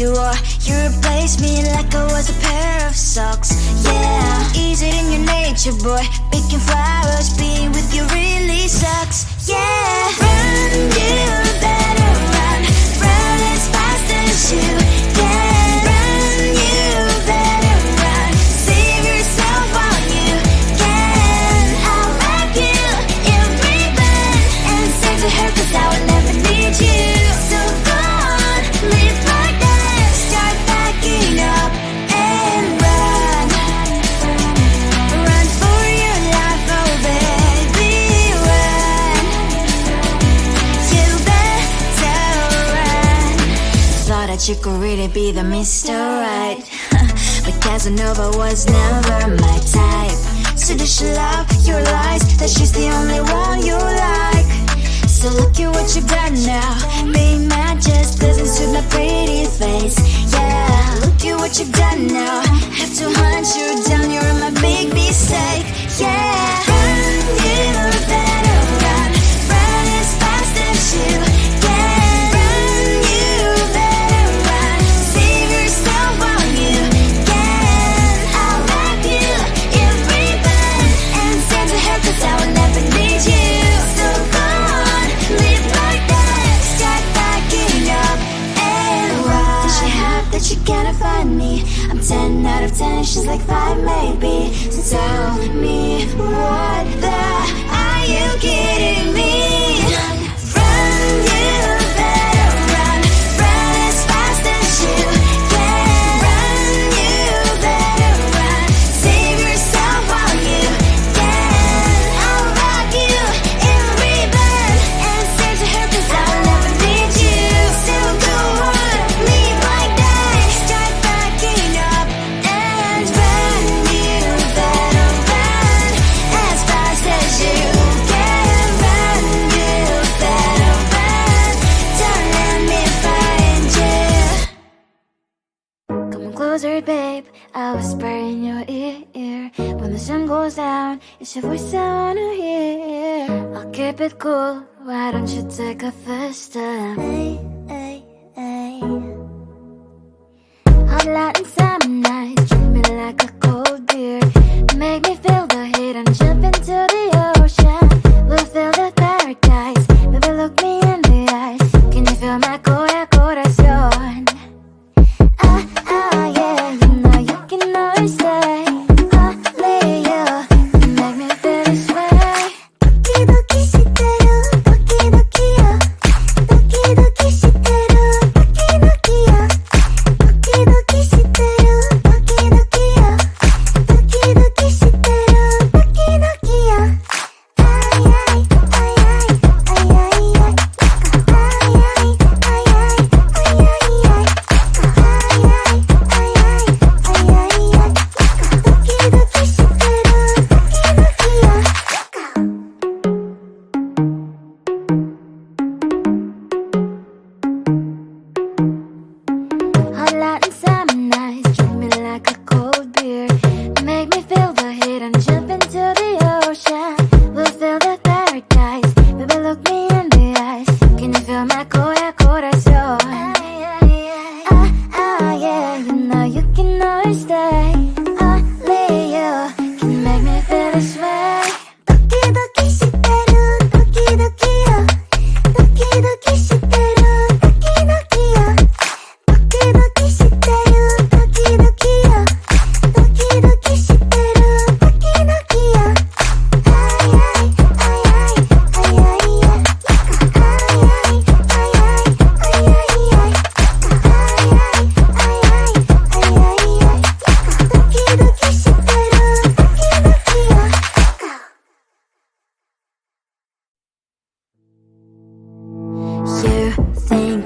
you are. You replaced me like I was a pair of socks. Yeah, is it in your nature, boy? Picking flowers, being with you really sucks. Yeah, run, you better run. Run as fast as you can. Run, you better run. Save yourself while you can. I'll wrap you in ribbon and say to her, 'cause I will never need you. So go on, live like that. Start backing up and run. Run for your life, oh baby, run. You better run. Thought that you could really be the Mr. Right, but Casanova was never my type. So does she love your lies, that she's the only one you like? So look at what you've done now. Being mad just doesn't suit my pretty face. Yeah, look at what you've done now. Have to hunt you down, you're my big mistake. Yeah, run, you better run. Run as fast as you can. Run, you better run. Save yourself while you can. I'll wrap you in ribbon and send to her, 'cause I will never need you. So go on, live like that. Start backing up and run. Does she have that you cannot find me? I'm 10 out of 10, she's like 5 maybe. So tell me, what the are you kidding me? Run, you better run. Run as fast as you can. Run, you better run. Save yourself while you can. I'll wrap you in ribbon and say to her, 'cause I will never need you. So go on, live like that. Start backing up and run. You better run as fast as you can. Run, you better run. Don't let me find you. Come on closer, babe, I'll whisper in your ear. When the sun goes down, it's your voice I wanna hear. I'll keep it cool, why don't you take a first step? Hey, hey, hey. Hot light and summer nights, treat me like a cold beer. Make me feel the heat and jump into the ocean. We'll feel the paradise, baby look me in the eyes. Can you feel my corazón? Yeah, you know you can always stay. Only you can make me feel this way. Doki doki shiteru, doki doki yo. Doki doki shiteru, doki doki yo. Doki doki shiteru, doki doki yo. Doki doki shiteru, doki doki yo. Ay ay ay ay ay ay ay. Ay ay ay ay ay ay ay. Hot light and summer nights, treat me like a cold beer. Make me feel the heat and jump into the ocean. We'll feel the paradise, baby look me in the eyes. Can you feel my corazón? Yeah, you know you can always stay. Only you can make me feel this way. Doki doki shiteru, doki doki yo. Doki doki shiteru, doki doki yo. Doki doki shiteru, doki doki yo. Doki doki shiteru, doki doki yo. Ay ay ay ay ay ay ay. Ay ay ay ay ay ay ay. Ay ay ay ay ay ay ay. Doki doki shiteru, doki doki yo. You think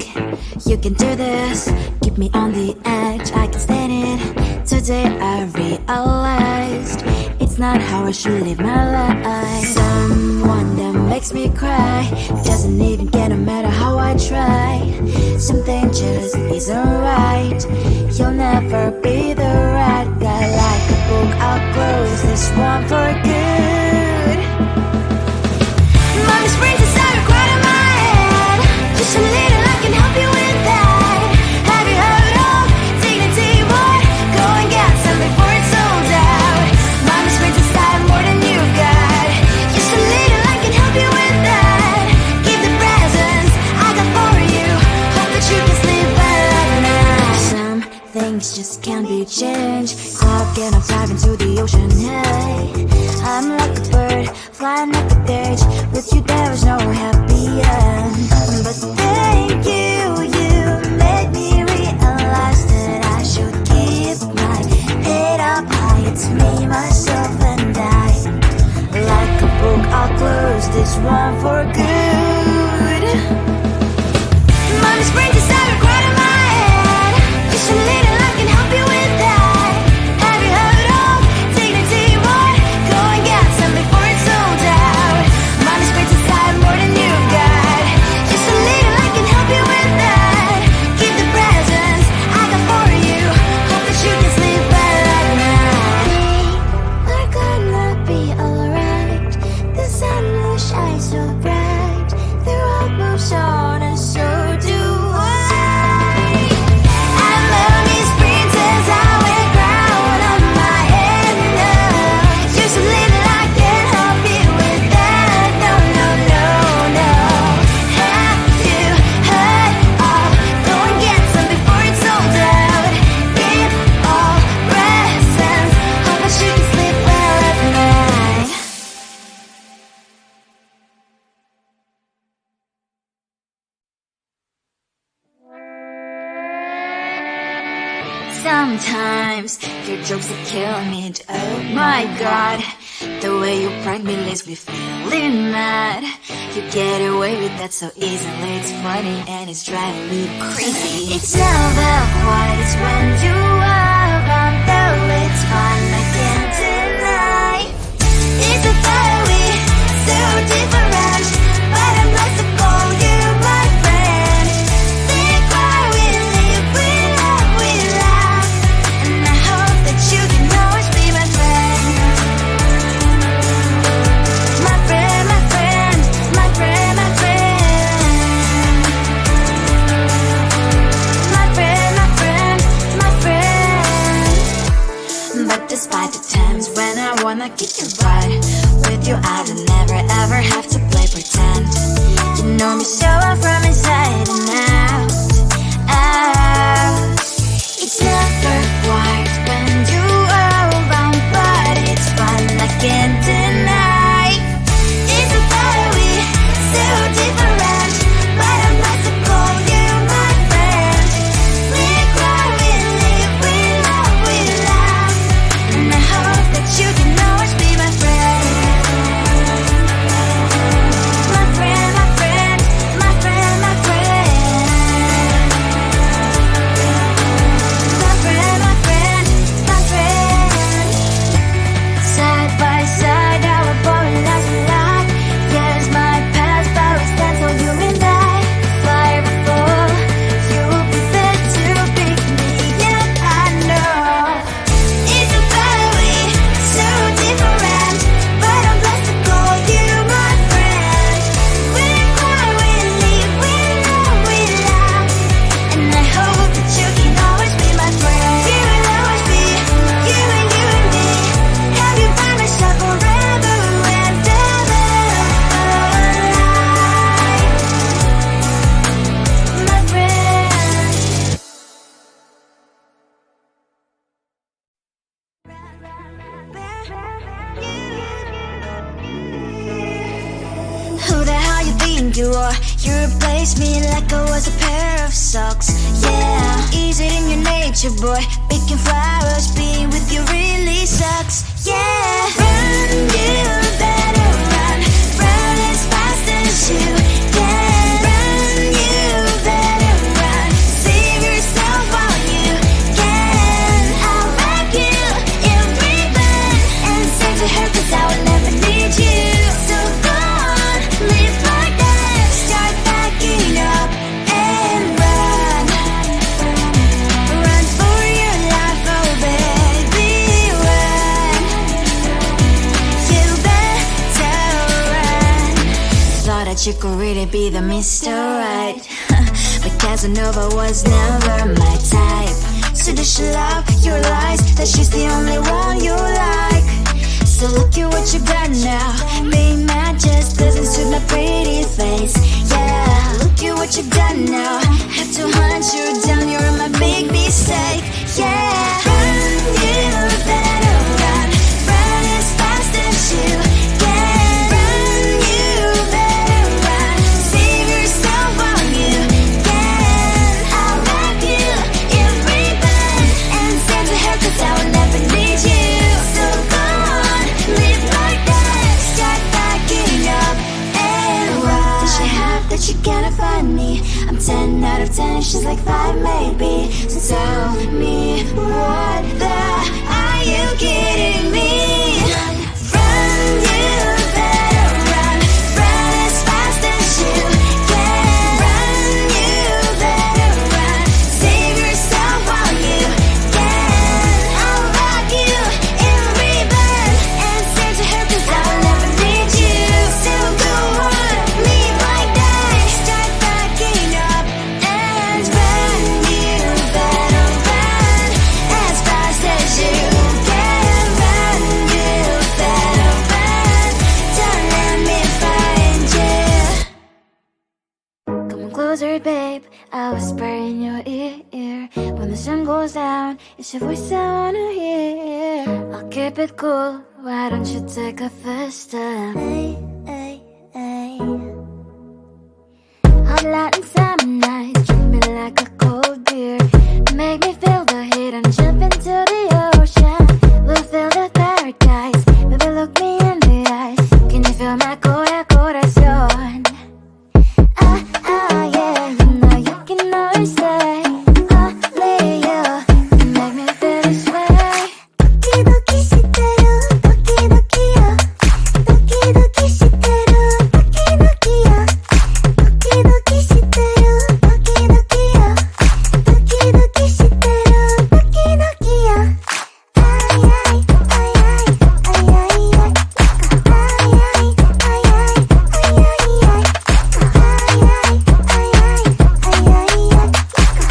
you can do this, keep me on the edge, I can stand it. Today I realized it's not how I should live my life. Someone that makes me cry doesn't even care no matter how I try. Something just isn't right. You'll never be the right guy. Like a book, I'll close this one for good. Mommy springs inside right in my head. Just a little, I can help you with that. Have you heard of things just can't be changed. Clock and I'm diving into the ocean, hey. I'm like a bird, flying like a cage. With you there was no happy end. But thank you, you made me realize that I should keep my head up high. It's me, myself and I. Like a book, I'll close this one for good. Mommy's brain decided right in my head. Just a little, I can help you with that. Have you heard of dignity, boy? Go and get some before it's sold out. Mommy's brain decided more than you got. Just a little, I can help you with that. Keep the presents I got for you. Hope that you can sleep well at night. We're gonna be alright. The sun will shine so bright. The road moves on and so do I. And memories princess, I will crown on my head now. Just a little, I can help you with that. No, no, no, no. Have you heard of go and get some before it's sold out? Give all presents. Hope that you can sleep well at night. Sometimes your jokes that kill me. Oh my god, the way you prank me leaves me feeling mad. You get away with that so easily. It's funny and it's driving me crazy. It's never quiet, it's when you are around. Though it's fun, I can't deny. It's a very so different, but I'm blessed to call you my friend. Think why we live, we love, we laugh. And I hope that you can always be my friend. My friend, my friend, my friend, my friend. My friend, my friend, my friend. But despite the times when I wanna kick your butt, with you I don't never ever have to play pretend. You know me so well from inside and out, out. It's never quiet when you are around, but it's fun, I can't deny. It's a very so different, but I'm not to call you my friend. We cry, we live, we love, we laugh. And I hope that you can always be my friend. My friend, my friend, my friend, my friend. My friend, my friend, my friend. Side by side, our body lasts a lot. Yes, my past, but we stand so you and I. Fire before you prefer to pick me, yet I know it's a very so different, but I'm blessed to call you my friend. We cry, we live, we love, we laugh. And I hope that you can always be my friend. You will always be you and me. Have you by my side forever and ever. My friend. Who the hell you think you are? You replaced me like I was a pair of socks. Yeah, is it in your nature, boy? Picking flowers, being with you really sucks. Yeah, run, you better run. Run as fast as you can. Run, you better run. Save yourself while you can. I'll back you in ribbon and save to her, 'cause I will never need you. So go on, live like that. Start backing up and run. Run for your life, oh baby, run. You better run. Thought that you could really be the Mr. Right. But Casanova was never my type. So does she love your lies, that she's the only one you like? So look at what you got now. Being mad just doesn't suit my pretty face. Yeah, look at what you got now. Have to hunt you down, you're my big mistake. Yeah. I'll whisper in your ear. When the sun goes down, it's your voice I wanna hear. I'll keep it cool, why don't you take a first step? Hey, hey, hey. Hot light and summer nights, treat me like a cold beer. Make me feel the heat and jump into the ocean. We'll feel the paradise, baby look me in the eyes. Can you feel my corazón? Yeah, you know you can always stay. Only you can make me feel this way. Doki doki shiteru, doki doki yo. Doki doki shiteru, doki doki yo. Doki doki shiteru, doki doki yo. Doki doki shiteru, doki doki yo. Ay ay ay ay ay ay ay. Ay ay ay ay ay ay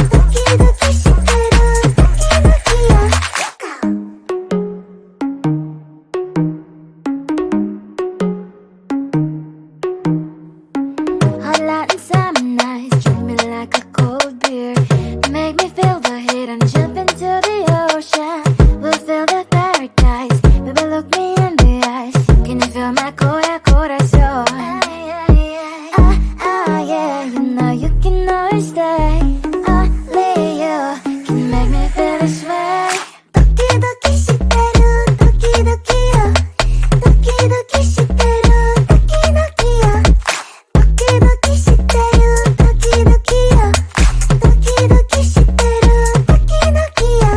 ay. Hot light and summer nights, treat me like a cold beer. Make me feel the heat and jump into the ocean. We'll feel the paradise, baby look me in the eyes. Can you feel my corazón? Yeah, you know you can always stay. Only you can make me feel this way. Doki doki shiteru, doki doki yo. Doki doki shiteru, doki doki yo. Doki doki shiteru, doki doki yo. Doki doki shiteru, doki doki yo.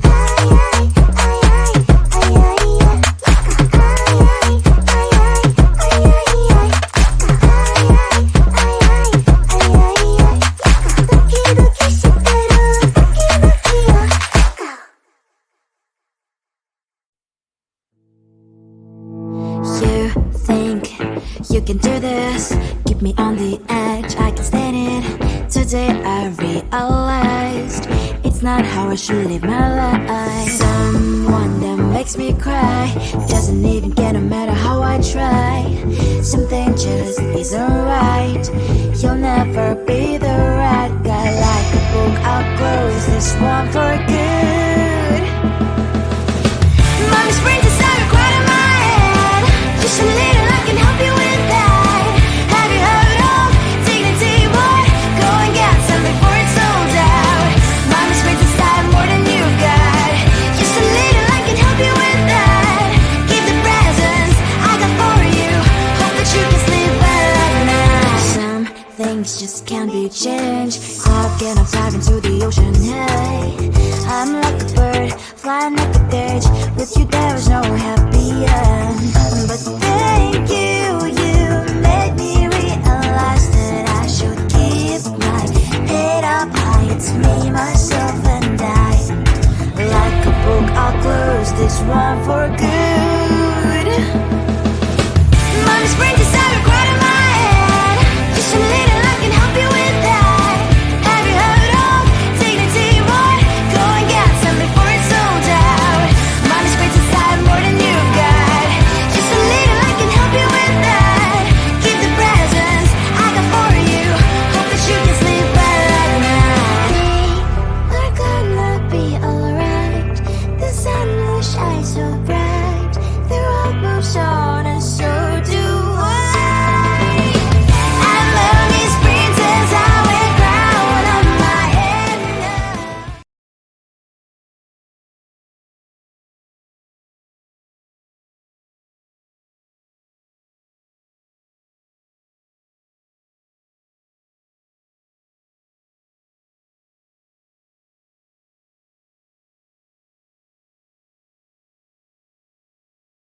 Ay ay ay ay ay ay ay. Ay ay ay ay ay ay ay. Ay ay ay ay ay ay ay. Doki doki shiteru, doki doki yo. You think you can do this, keep me on the edge, I can stand it. Today I realized it's not how I should live my life. Someone that makes me cry doesn't even care no matter how I try. Something just isn't right. You'll never be the right guy. Like a book, I'll close this one for good. Mommy's brains inside are quiet in my head. Just a little, I can help you with that. Have you heard of dignity, boy? Go and get some before it's sold out. Mommy's brains inside more than you've got. Just a little, I can help you with that. Keep the presents I got for you. Hope that you can sleep well at night. Some things just can't be changed. I'll get up, dive into the ocean, hey. I'm like a bird, flying like a cage. With you there is no happy end. But thank you, you made me realize that I should keep my head up high. It's me, myself and I. Like a book, I'll close this one for good.